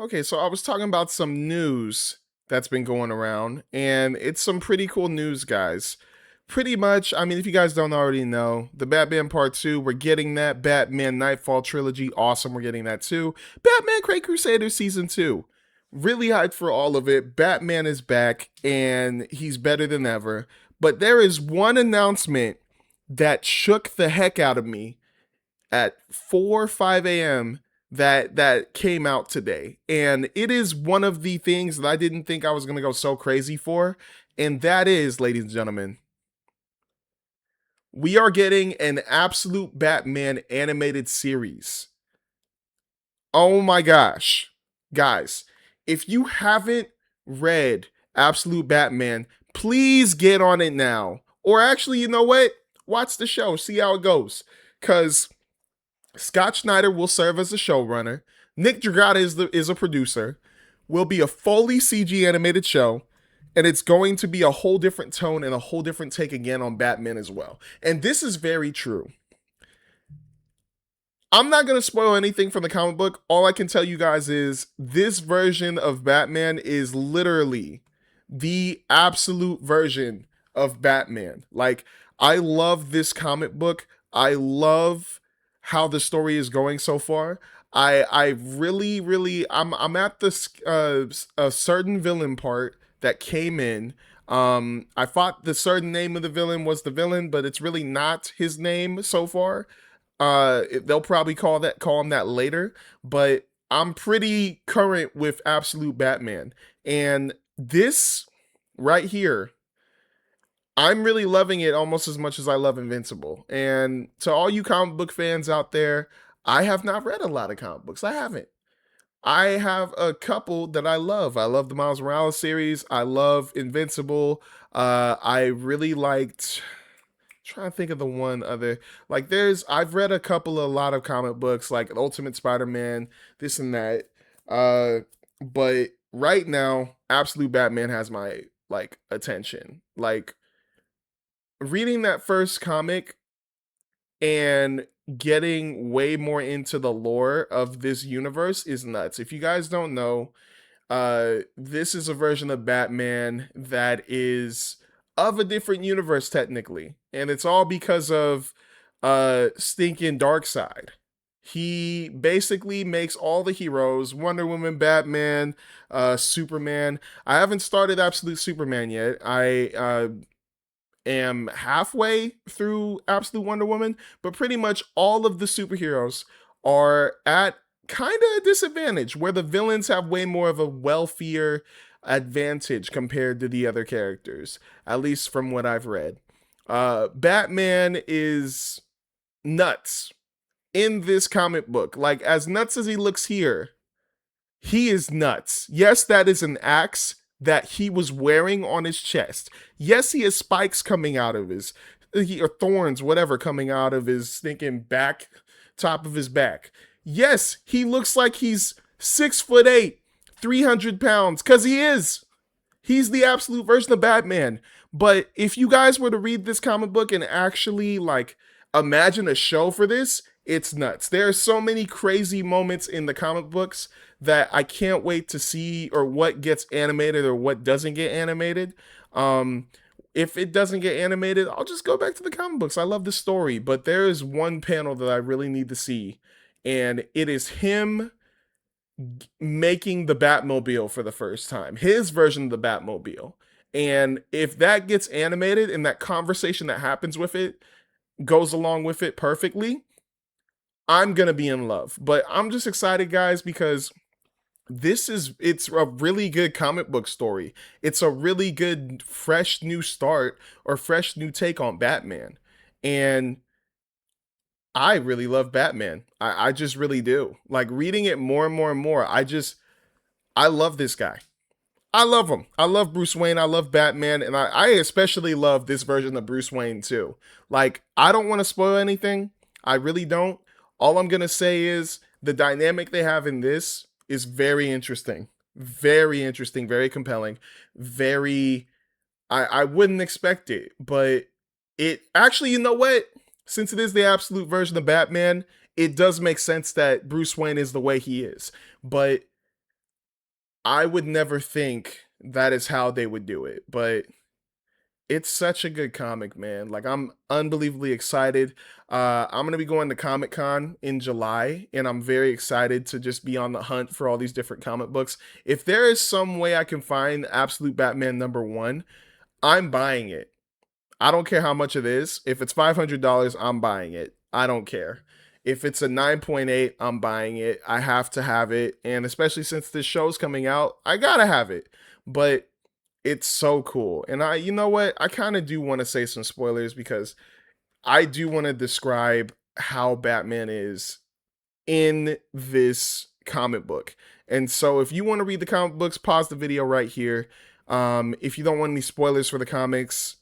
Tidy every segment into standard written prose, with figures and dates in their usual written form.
Okay, so I was talking about some news that's been going around, and it's some pretty cool news, guys. Pretty much, I mean, if you guys don't already know, the Batman Part 2, we're getting that. Batman Nightfall trilogy, awesome, we're getting that too. Batman Great Crusader Season 2, really hyped for all of it. Batman is back, and he's better than ever. But there is one announcement that shook the heck out of me at 4 5 a.m. that came out today, and it is one of the things that I didn't think I was going to go so crazy for, and that is, ladies and gentlemen, we are getting an absolute Batman animated series. Oh my gosh, guys, if you haven't read Absolute Batman, please get on it now, or actually, you know what, watch the show, see how it goes, because Scott Schneider will serve as the showrunner. Nick Dragata is a producer. Will be a fully CG animated show, and it's going to be a whole different tone and a whole different take again on Batman as well. And this is very true. I'm not going to spoil anything from the comic book. All I can tell you guys is this version of Batman is literally the absolute version of Batman. Like, I love this comic book. I love how the story is going so far. I really I'm at this a certain villain part that came in. I thought the certain name of the villain was the villain, but it's really not his name so far. They'll probably call him that later, but I'm pretty current with Absolute Batman, and this right here, I'm really loving it almost as much as I love Invincible. And to all you comic book fans out there, I have not read a lot of comic books. I haven't. I have a couple that I love. I love the Miles Morales series. I love Invincible. I really liked, trying to think of the one other, like, there's, I've read a lot of comic books like Ultimate Spider-Man, this and that, but right now Absolute Batman has my like attention. Like, reading that first comic and getting way more into the lore of this universe is nuts. If you guys don't know, this is a version of Batman that is of a different universe technically, and it's all because of stinking Darkseid. He basically makes all the heroes, Wonder Woman, Batman, Superman. I haven't started Absolute Superman yet. I am halfway through Absolute Wonder Woman, but pretty much all of the superheroes are at kind of a disadvantage where the villains have way more of a wealthier advantage compared to the other characters, at least from what I've read. Batman is nuts in this comic book. Like, as nuts as he looks here, he is nuts. Yes, that is an axe that he was wearing on his chest. Yes, he has spikes coming out of his, or thorns, whatever, coming out of his stinking back, top of his back. Yes, he looks like he's 6'8", 300 pounds, because he is. He's the absolute version of Batman. But if you guys were to read this comic book and actually, like, imagine a show for this, it's nuts. There are so many crazy moments in the comic books that I can't wait to see, or what gets animated or what doesn't get animated. Um, if it doesn't get animated, I'll just go back to the comic books. I love the story, but there is one panel that I really need to see, and it is him making the Batmobile for the first time, his version of the Batmobile. And if that gets animated and that conversation that happens with it goes along with it perfectly, I'm gonna be in love. But I'm just excited, guys, because it's a really good comic book story. It's a really good fresh new start or fresh new take on Batman. And I really love Batman. I just really do. Like, reading it more and more and more, I love this guy. I love him. I love Bruce Wayne. I love Batman. And I especially love this version of Bruce Wayne too. Like, I don't want to spoil anything. I really don't. All I'm going to say is the dynamic they have in this is very interesting. Very interesting. Very compelling. Very, I wouldn't expect it. But it actually, you know what? Since it is the absolute version of Batman, it does make sense that Bruce Wayne is the way he is. But I would never think that is how they would do it, but it's such a good comic, man. Like, I'm unbelievably excited. I'm gonna be going to Comic Con in July, and I'm very excited to just be on the hunt for all these different comic books. If there is some way I can find Absolute Batman #1, I'm buying it. I don't care how much it is. If it's $500, I'm buying it. I don't care. If it's a 9.8, I'm buying it. I have to have it. And especially since this show's coming out, I gotta have it. But it's so cool. And you know what? I kind of do want to say some spoilers because I do want to describe how Batman is in this comic book. And so if you want to read the comic books, pause the video right here. If you don't want any spoilers for the comics,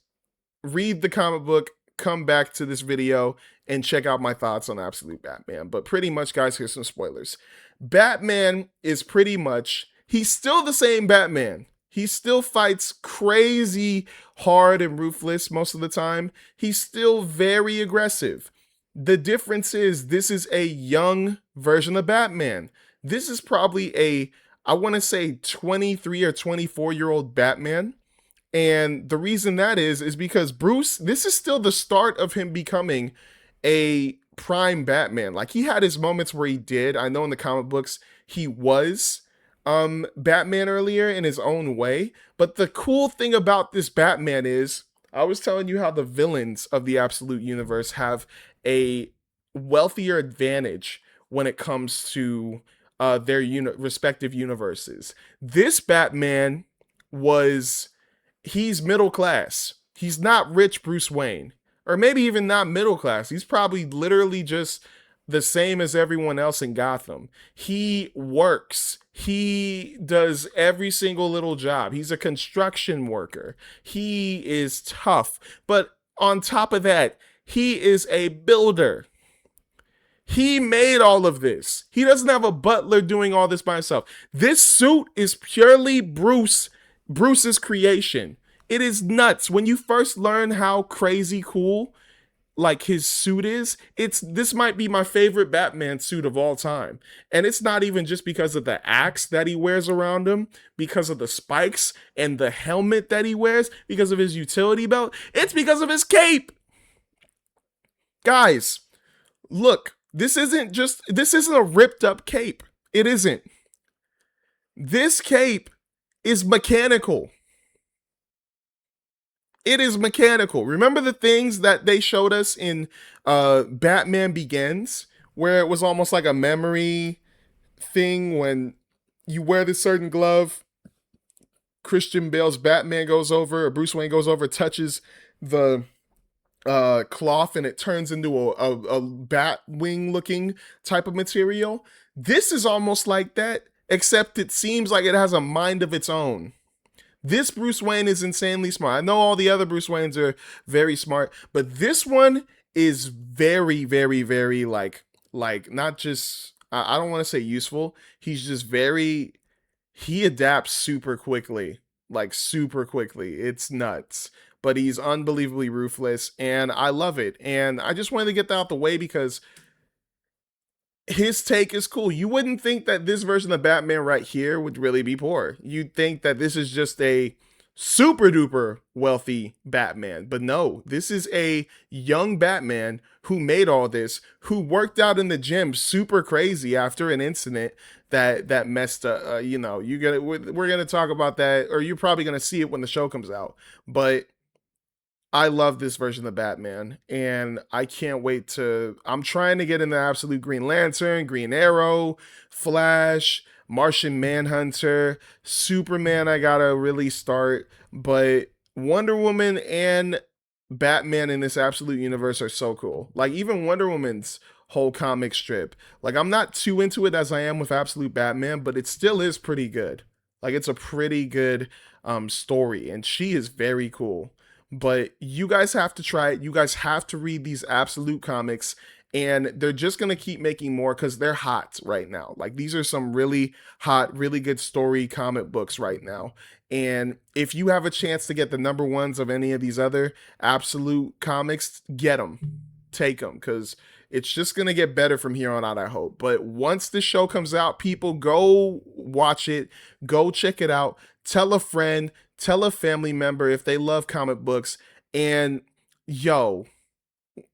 read the comic book, come back to this video, and check out my thoughts on Absolute Batman. But pretty much, guys, here's some spoilers. Batman is pretty much, he's still the same Batman. He still fights crazy hard and ruthless most of the time. He's still very aggressive. The difference is this is a young version of Batman. This is probably I want to say 23 or 24-year-old Batman. And the reason that is because Bruce, this is still the start of him becoming a prime Batman. Like, he had his moments where he did. I know in the comic books he was Batman earlier in his own way. But the cool thing about this Batman is, I was telling you how the villains of the Absolute Universe have a wealthier advantage when it comes to their respective universes. This Batman was, he's middle class. He's not rich Bruce Wayne, or maybe even not middle class. He's probably literally just the same as everyone else in Gotham. He works. He does every single little job. He's a construction worker. He is tough. But on top of that, he is a builder. He made all of this. He doesn't have a butler doing all this by himself. This suit is purely Bruce's creation. It is nuts. When you first learn how crazy cool like his suit is, this might be my favorite Batman suit of all time. And it's not even just because of the axe that he wears around him, because of the spikes and the helmet that he wears, because of his utility belt. It's because of his cape. Guys, look, this isn't a ripped up cape. It isn't. This cape is mechanical. It is mechanical. Remember the things that they showed us in Batman Begins, where it was almost like a memory thing when you wear this certain glove, Christian Bale's Batman goes over, or Bruce Wayne goes over, touches the cloth, and it turns into a bat wing looking type of material. This is almost like that, except it seems like it has a mind of its own. This Bruce Wayne is insanely smart. I know all the other Bruce Waynes are very smart, but this one is very, very, very like not just, I don't want to say useful. He's just he adapts super quickly, like super quickly. It's nuts, but he's unbelievably ruthless, and I love it. And I just wanted to get that out the way because his take is cool. You wouldn't think that this version of Batman right here would really be poor. You'd think that this is just a super duper wealthy Batman. But no, this is a young Batman who made all this, who worked out in the gym super crazy after an incident that messed up. We're gonna talk about that, or you're probably gonna see it when the show comes out. But I love this version of Batman, and I can't wait to. I'm trying to get into Absolute Green Lantern, Green Arrow, Flash, Martian Manhunter, Superman. I gotta really start, but Wonder Woman and Batman in this Absolute universe are so cool. Like, even Wonder Woman's whole comic strip. Like, I'm not too into it as I am with Absolute Batman, but it still is pretty good. Like, it's a pretty good story, and she is very cool. But you guys have to try it. You guys have to read these Absolute comics, and they're just going to keep making more because they're hot right now. Like, these are some really hot, really good story comic books right now. And if you have a chance to get the #1s of any of these other Absolute comics, get them. Take them, because It's just going to get better from here on out, I hope. But once the show comes out, people go watch it, go check it out, tell a friend, tell a family member if they love comic books. And yo,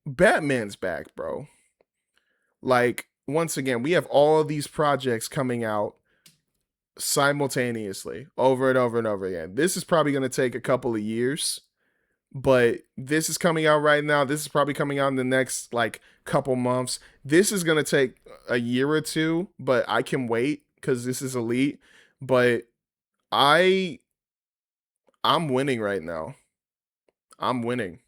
Batman's back, bro. Like, once again, we have all of these projects coming out simultaneously over and over and over again. This is probably going to take a couple of years, but this is coming out right now. This is probably coming out in the next like couple months. This is going to take a year or two, but I can wait cuz this is elite. But I I'm winning right now. I'm winning.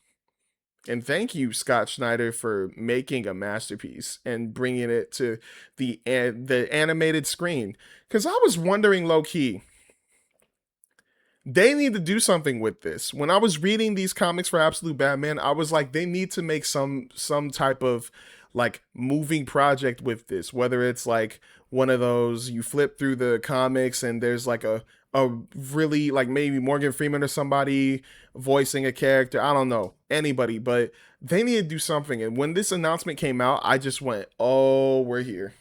And thank you, Scott Schneider, for making a masterpiece and bringing it to the animated screen. Because I was wondering, low key, they need to do something with this. When I was reading these comics for Absolute Batman, I was like, they need to make some type of like moving project with this. Whether it's like one of those you flip through the comics and there's like a really like maybe Morgan Freeman or somebody voicing a character. I don't know anybody, but they need to do something. And when this announcement came out, I just went, "Oh, we're here,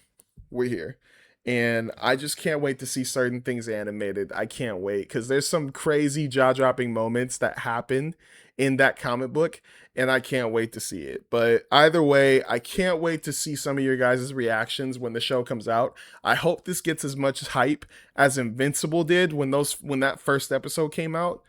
we're here." And I just can't wait to see certain things animated. I can't wait because there's some crazy jaw dropping moments that happen in that comic book, and I can't wait to see it. But either way, I can't wait to see some of your guys' reactions when the show comes out. I hope this gets as much hype as Invincible did when that first episode came out.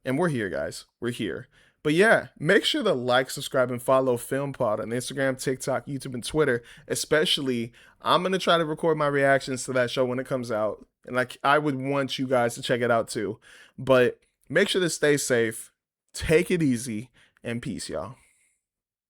And we're here, guys. We're here. But yeah, make sure to like, subscribe, and follow Film Pod on Instagram, TikTok, YouTube, and Twitter. Especially, I'm gonna try to record my reactions to that show when it comes out, and like I would want you guys to check it out too. But make sure to stay safe, take it easy, and peace, y'all.